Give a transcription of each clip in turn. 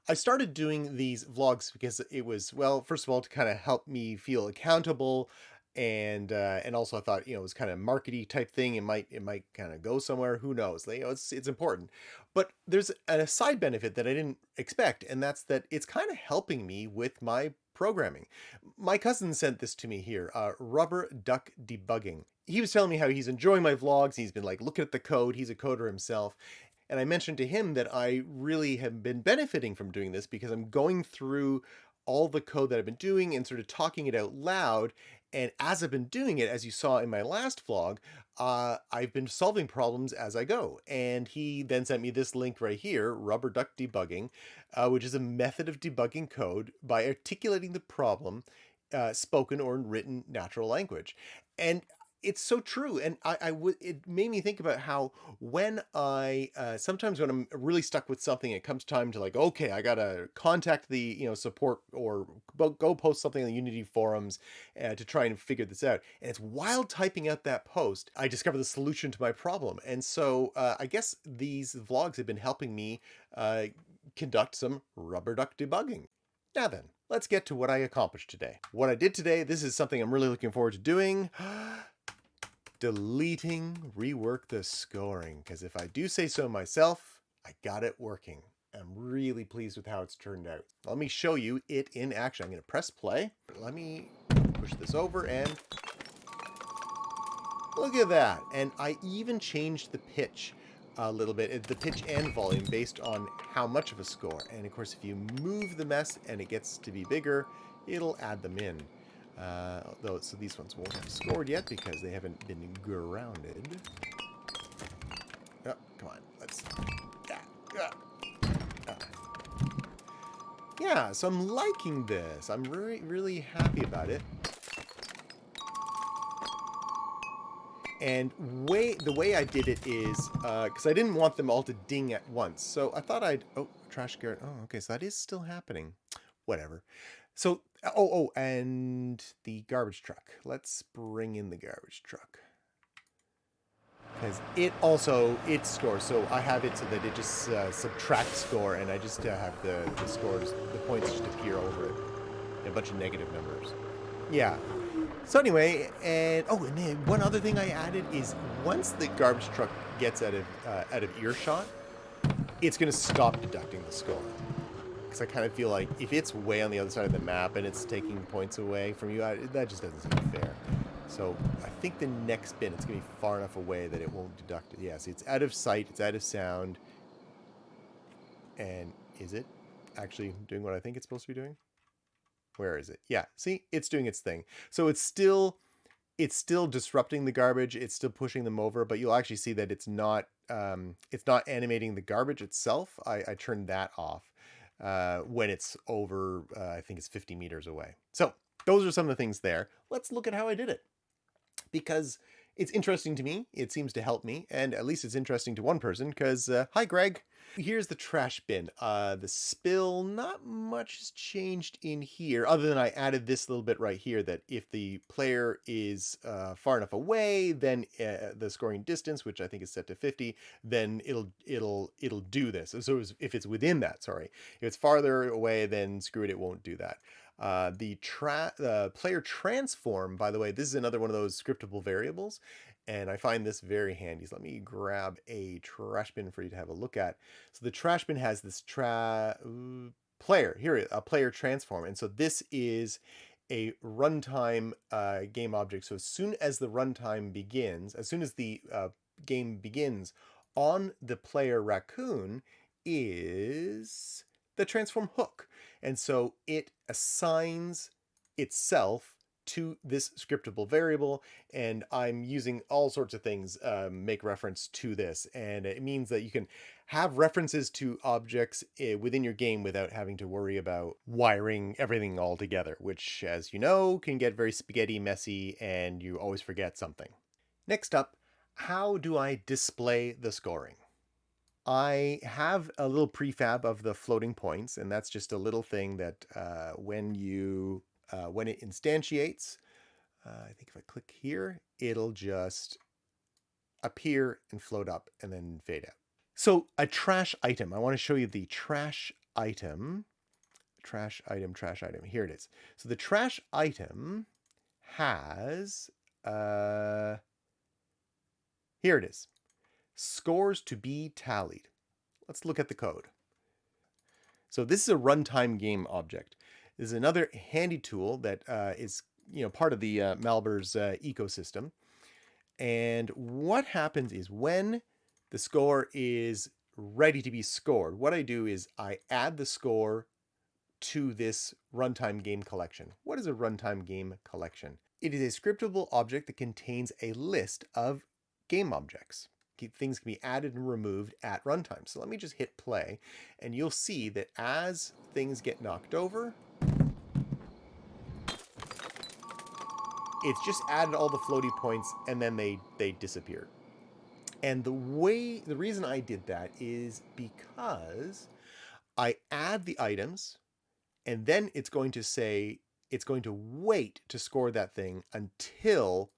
I started doing these vlogs because it was, well, first of all, to kind of help me feel accountable, and also I thought, it was kind of markety type thing. It might kind of go somewhere. Who knows? It's important. But there's a side benefit that I didn't expect, and that's that it's kind of helping me with my programming. My cousin sent this to me here, rubber duck debugging. He was telling me how he's enjoying my vlogs. He's been like looking at the code. He's a coder himself. And I mentioned to him that I really have been benefiting from doing this because I'm going through all the code that I've been doing and sort of talking it out loud. And as I've been doing it, as you saw in my last vlog, I've been solving problems as I go. And he then sent me this link right here, Rubber Duck Debugging, which is a method of debugging code by articulating the problem, spoken or in written natural language. And it's so true. And it made me think about how when sometimes when I'm really stuck with something, it comes time to like, okay, I gotta contact the, support or go post something on the Unity forums to try and figure this out. And it's while typing out that post, I discover the solution to my problem. And so I guess these vlogs have been helping me conduct some rubber duck debugging. Now then, let's get to what I accomplished today. What I did today, this is something I'm really looking forward to doing. Deleting rework the scoring, because if I do say so myself, I got it working. I'm really pleased with how it's turned out. Let me show you it in action. I'm going to press play. Let me push this over and look at that. And I even changed the pitch a little bit, the pitch and volume based on how much of a score. And of course, if you move the mess and it gets to be bigger, it'll add them in. So these ones won't have scored yet because they haven't been grounded. Oh, come on, let's. Yeah, so I'm liking this. I'm really, really happy about it. And the way I did it is because I didn't want them all to ding at once. So I thought trash guard. Oh, okay, so that is still happening. Whatever. So, and the garbage truck. Let's bring in the garbage truck. Because it scores. So I have it so that it just subtracts score, and I just have the scores, the points just appear over it. A bunch of negative numbers. Yeah. So anyway, and then one other thing I added is once the garbage truck gets out of earshot, it's going to stop deducting the score. Because I kind of feel like if it's way on the other side of the map and it's taking points away from you, that just doesn't seem fair. So I think the next bin, it's going to be far enough away that it won't deduct it. Yeah, see, it's out of sight, it's out of sound. And is it actually doing what I think it's supposed to be doing? Where is it? Yeah, see, it's doing its thing. So it's still disrupting the garbage. It's still pushing them over, but you'll actually see that it's not animating the garbage itself. I turned that off when it's over, I think it's 50 meters away. So those are some of the things there. Let's look at how I did it. Because it's interesting to me, it seems to help me, and at least it's interesting to one person, because, hi Greg. Here's the trash bin. The spill, not much has changed in here, other than I added this little bit right here, that if the player is far enough away, then the scoring distance, which I think is set to 50, then it'll do this. So if it's within that, sorry. If it's farther away, then screw it won't do that. The player transform, by the way, this is another one of those scriptable variables, and I find this very handy. So let me grab a trash bin for you to have a look at. So the trash bin has this player, here, a player transform, and so this is a runtime game object. So as soon as the runtime begins, as soon as the game begins, on the player raccoon is the transform hook. And so it assigns itself to this scriptable variable, and I'm using all sorts of things make reference to this, and it means that you can have references to objects within your game without having to worry about wiring everything all together, which, as you know, can get very spaghetti messy and you always forget something. Next up, how do I display the scoring? I have a little prefab of the floating points, and that's just a little thing that when it instantiates, I think if I click here, it'll just appear and float up and then fade out. So a trash item. I want to show you the trash item, trash item. Here it is. So the trash item has, here it is. Scores to be tallied. Let's look at the code. So this is a runtime game object. This is another handy tool that is part of the Malber's ecosystem. And what happens is when the score is ready to be scored, what I do is I add the score to this runtime game collection. What is a runtime game collection? It is a scriptable object that contains a list of game objects. Things can be added and removed at runtime. So let me just hit play, and you'll see that as things get knocked over, it's just added all the floaty points, and then they disappear. And the reason I did that is because I add the items, and then it's going to wait to score that thing until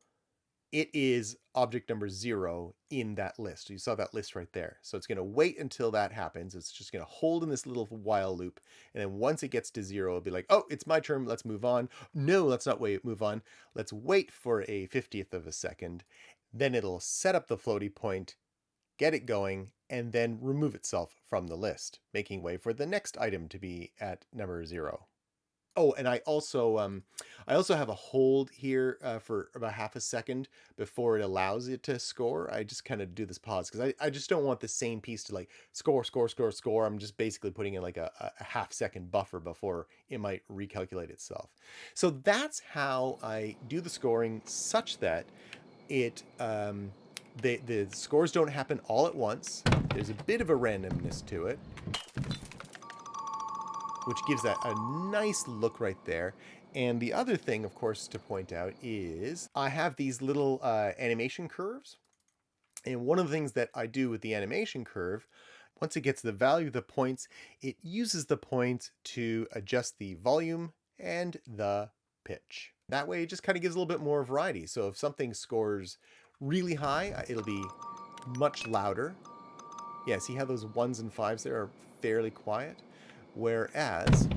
it is object number 0 in that list. You saw that list right there. So it's going to wait until that happens. It's just going to hold in this little while loop. And then once it gets to 0, it'll be like, oh, it's my turn. Let's move on. No, let's not move on. Let's wait for a 50th of a second. Then it'll set up the floaty point, get it going, and then remove itself from the list, making way for the next item to be at number 0. Oh, and I also have a hold here for about half a second before it allows it to score. I just kind of do this pause because I just don't want the same piece to like score. I'm just basically putting in like a half second buffer before it might recalculate itself. So that's how I do the scoring such that it the scores don't happen all at once. There's a bit of a randomness to it, which gives that a nice look right there. And the other thing, of course, to point out is I have these little animation curves. And one of the things that I do with the animation curve, once it gets the value of the points, it uses the points to adjust the volume and the pitch. That way it just kind of gives a little bit more variety. So if something scores really high, it'll be much louder. Yeah, see how those 1s and 5s there are fairly quiet? Whereas,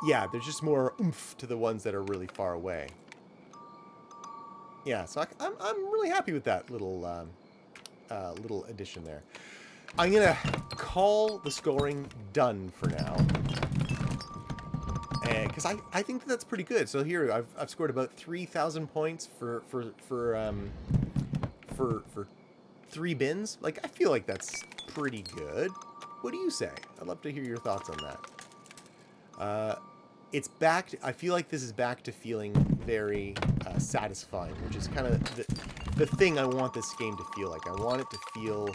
yeah, there's just more oomph to the ones that are really far away. Yeah, so I'm really happy with that little little addition there. I'm gonna call the scoring done for now, and because I think that's pretty good. So here I've scored about 3,000 points for 3 bins. Like, I feel like that's pretty good. What do you say? I'd love to hear your thoughts on that. It's back to, I feel like this is back to feeling very satisfying, which is kind of the thing I want this game to feel like. I want it to feel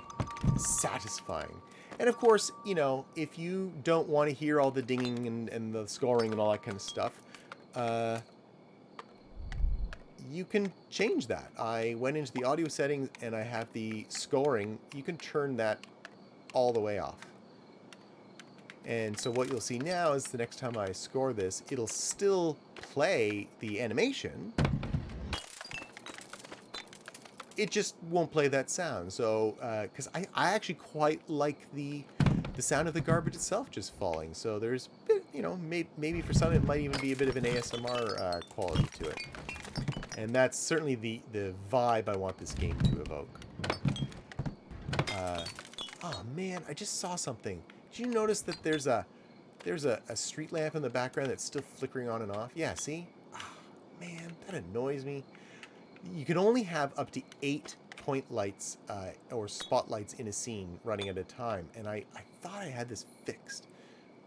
satisfying. And of course, if you don't want to hear all the dinging and the scoring and all that kind of stuff, you can change that. I went into the audio settings and I have the scoring. You can turn that all the way off. And so what you'll see now is the next time I score this, it'll still play the animation. It just won't play that sound. So, because I actually quite like the sound of the garbage itself just falling. So there's, maybe for some it might even be a bit of an ASMR quality to it. And that's certainly the vibe I want this game to evoke. Oh man, I just saw something. Did you notice that there's a street lamp in the background that's still flickering on and off? Yeah, see? Oh, man, that annoys me. You can only have up to 8 point lights or spotlights in a scene running at a time, and I thought I had this fixed.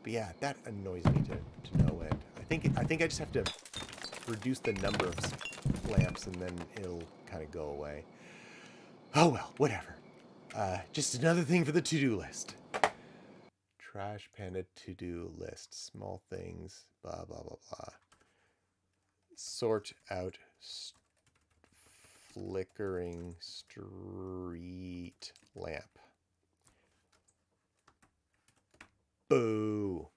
But yeah, that annoys me to no end. I think I just have to reduce the number of lamps and then it'll kind of go away. Oh well, whatever. Just another thing for the to-do list. Trash Panda to-do list. Small things. Blah, blah, blah, blah. Sort out flickering street lamp. Boo.